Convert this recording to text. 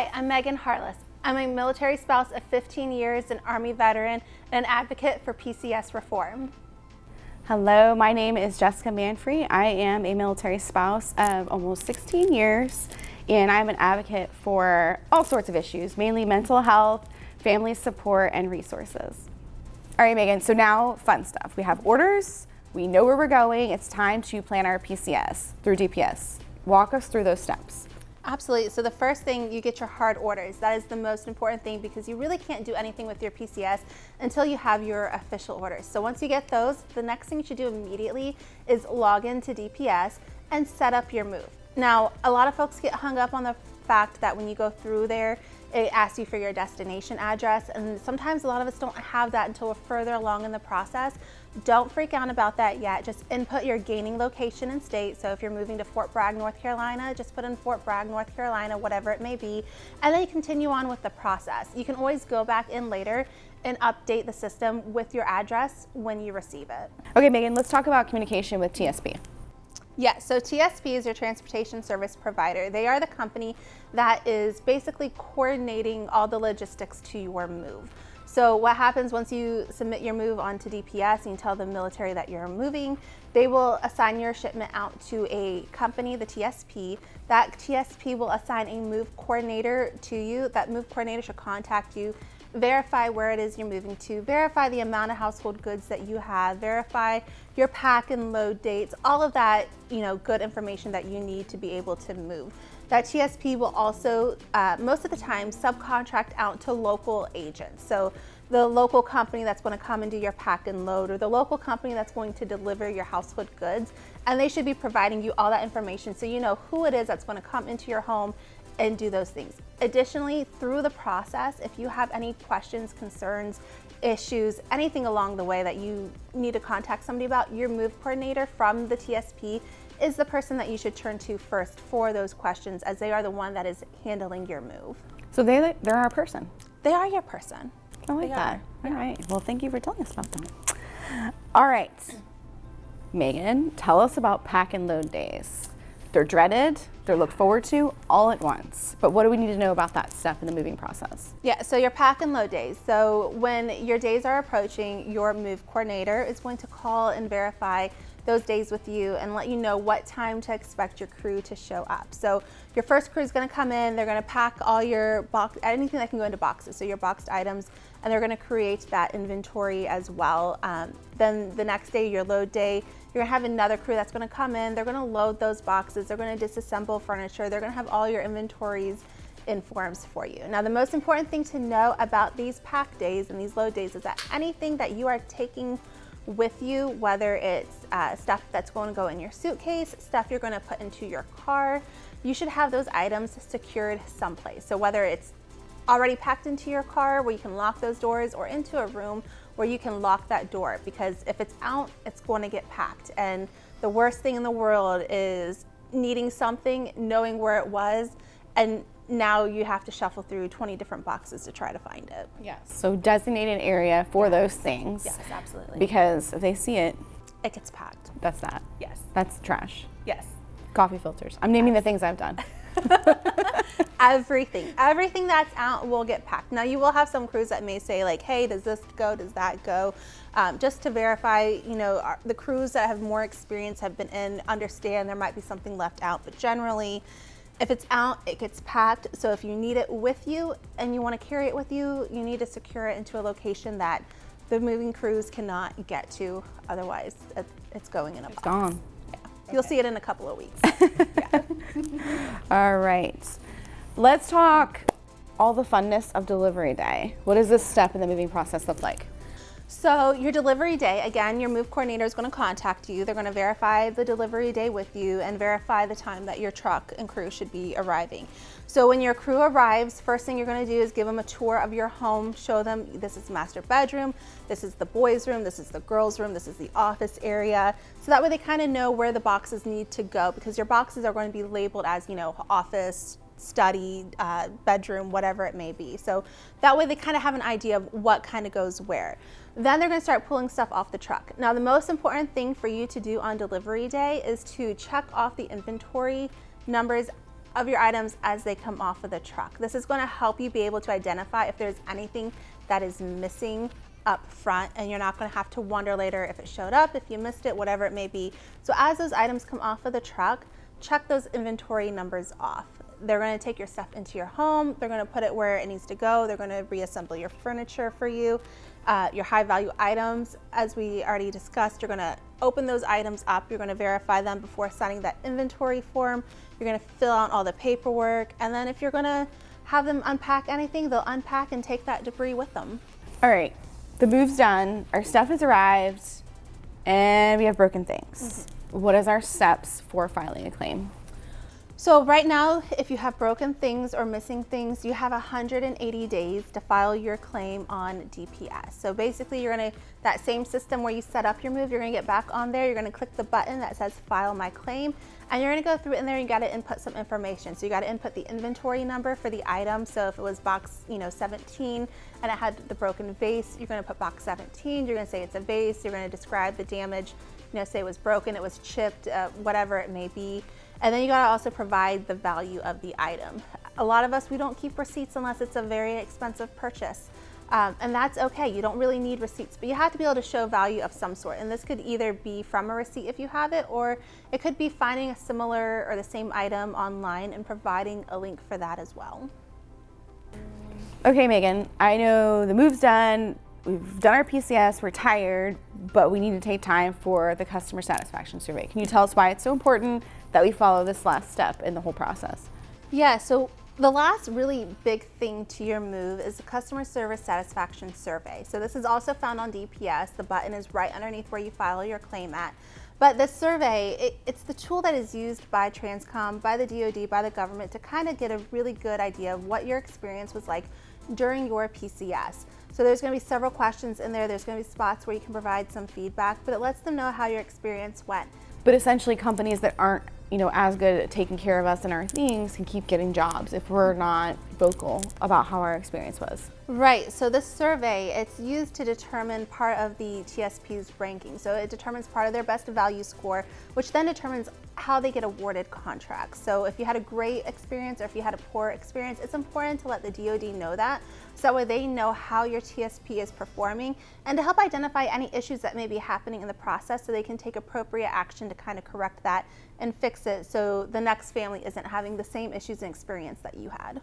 Hi, I'm Megan Harless. I'm a military spouse of 15 years, an Army veteran, and an advocate for PCS reform. Hello, my name is Jessica Manfrey. I am a military spouse of almost 16 years, and I'm an advocate for all sorts of issues, mainly mental health, family support, and resources. All right, Megan, so now fun stuff. We have orders, we know where we're going. It's time to plan our PCS through DPS. Walk us through those steps. Absolutely. So the first thing, you get your hard orders. That is the most important thing because you really can't do anything with your PCS until you have your official orders. So once you get those, the next thing you should do immediately is log into DPS and set up your move. Now, a lot of folks get hung up on the fact that when you go through there, it asks you for your destination address, and sometimes a lot of us don't have that until we're further along in the process. Don't freak out about that yet. Just input your gaining location and state. So if you're moving to Fort Bragg, North Carolina, just put in Fort Bragg, North Carolina, whatever it may be, and then you continue on with the process. You can always go back in later and update the system with your address when you receive it. Okay, Megan, let's talk about communication with TSP. Yes, so TSP is your transportation service provider. They are the company that is basically coordinating all the logistics to your move. So what happens once you submit your move onto DPS and you tell the military that you're moving, they will assign your shipment out to a company, the TSP. That TSP will assign a move coordinator to you. That move coordinator should contact you, verify where it is you're moving to, verify the amount of household goods that you have, verify your pack and load dates, all of that, good information that you need to be able to move. That TSP will also, most of the time, subcontract out to local agents. So the local company that's going to come and do your pack and load, or the local company that's going to deliver your household goods, and they should be providing you all that information so you know who it is that's going to come into your home and do those things. Additionally, through the process, if you have any questions, concerns, issues, anything along the way that you need to contact somebody about, your move coordinator from the TSP is the person that you should turn to first for those questions, as they are the one that is handling your move. So they're our person. They are your person. I like that. All right. Well, thank you for telling us about that. All right. Megan, tell us about pack and load days. They're dreaded, they're looked forward to all at once. But what do we need to know about that step in the moving process? Yeah, so your pack and load days. So when your days are approaching, your move coordinator is going to call and verify those days with you and let you know what time to expect your crew to show up. So your first crew is going to come in, they're going to pack all your anything that can go into boxes, so your boxed items, and they're going to create that inventory as well. Then the next day, your load day, you're going to have another crew that's going to come in, they're going to load those boxes, they're going to disassemble furniture, they're going to have all your inventories in forms for you. Now, the most important thing to know about these pack days and these load days is that anything that you are taking with you, whether it's stuff that's going to go in your suitcase, stuff you're going to put into your car, you should have those items secured someplace. So whether it's already packed into your car where you can lock those doors, or into a room where you can lock that door, because if it's out, it's going to get packed. And the worst thing in the world is needing something, knowing where it was, and now you have to shuffle through 20 different boxes to try to find it. Yes. So designate an area for those things. Yes, absolutely. Because if they see it, it gets packed. That's that. Yes. That's trash. Yes. Coffee filters. I'm naming the things I've done. Everything that's out will get packed. Now, you will have some crews that may say like, hey, does this go, does that go? Just to verify, the crews that have more experience, have been in, understand there might be something left out, but generally, if it's out, it gets packed. So if you need it with you and you want to carry it with you, you need to secure it into a location that the moving crews cannot get to. Otherwise, it's going in a box. It's gone. Yeah. Okay. You'll see it in a couple of weeks. All right. Let's talk all the funness of delivery day. What does this step in the moving process look like? So your delivery day, again, your move coordinator is going to contact you. They're going to verify the delivery day with you and verify the time that your truck and crew should be arriving. So when your crew arrives, first thing you're going to do is give them a tour of your home, show them this is the master bedroom, this is the boys' room, this is the girls' room, this is the office area. So that way they kind of know where the boxes need to go, because your boxes are going to be labeled as, office, study, bedroom, whatever it may be. So that way they kind of have an idea of what kind of goes where. Then they're going to start pulling stuff off the truck. Now, the most important thing for you to do on delivery day is to check off the inventory numbers of your items as they come off of the truck. This is going to help you be able to identify if there's anything that is missing up front, and you're not going to have to wonder later if it showed up, if you missed it, whatever it may be. So as those items come off of the truck, check those inventory numbers off. They're going to take your stuff into your home. They're going to put it where it needs to go. They're going to reassemble your furniture for you. Your high value items, as we already discussed, you're going to open those items up. You're going to verify them before signing that inventory form. You're going to fill out all the paperwork. And then if you're going to have them unpack anything, they'll unpack and take that debris with them. All right, the move's done. Our stuff has arrived and we have broken things. What is our steps for filing a claim? So right now, if you have broken things or missing things, you have 180 days to file your claim on DPS. So basically you're gonna, that same system where you set up your move, you're gonna get back on there, you're gonna click the button that says file my claim, and you're gonna go through in there and you gotta input some information. So you gotta input the inventory number for the item. So if it was box 17 and it had the broken vase, you're gonna put box 17, you're gonna say it's a vase, you're gonna describe the damage, say it was broken, it was chipped, whatever it may be. And then you gotta also provide the value of the item. A lot of us, we don't keep receipts unless it's a very expensive purchase. And that's okay, you don't really need receipts, but you have to be able to show value of some sort. And this could either be from a receipt if you have it, or it could be finding a similar or the same item online and providing a link for that as well. Okay, Megan, I know the move's done, we've done our PCS, we're tired, but we need to take time for the customer satisfaction survey. Can you tell us why it's so important that we follow this last step in the whole process? Yeah, so the last really big thing to your move is the customer service satisfaction survey. So this is also found on DPS. The button is right underneath where you file your claim at. But this survey, it's the tool that is used by Transcom, by the DoD, by the government to kind of get a really good idea of what your experience was like during your PCS. So there's going to be several questions in there. There's going to be spots where you can provide some feedback, but it lets them know how your experience went. But essentially companies that aren't as good at taking care of us and our things can keep getting jobs if we're not vocal about how our experience was. Right, so this survey, it's used to determine part of the TSP's ranking. So it determines part of their best value score, which then determines how they get awarded contracts. So if you had a great experience or if you had a poor experience, it's important to let the DoD know that, so that way they know how your TSP is performing and to help identify any issues that may be happening in the process so they can take appropriate action to kind of correct that and fix it so the next family isn't having the same issues and experience that you had.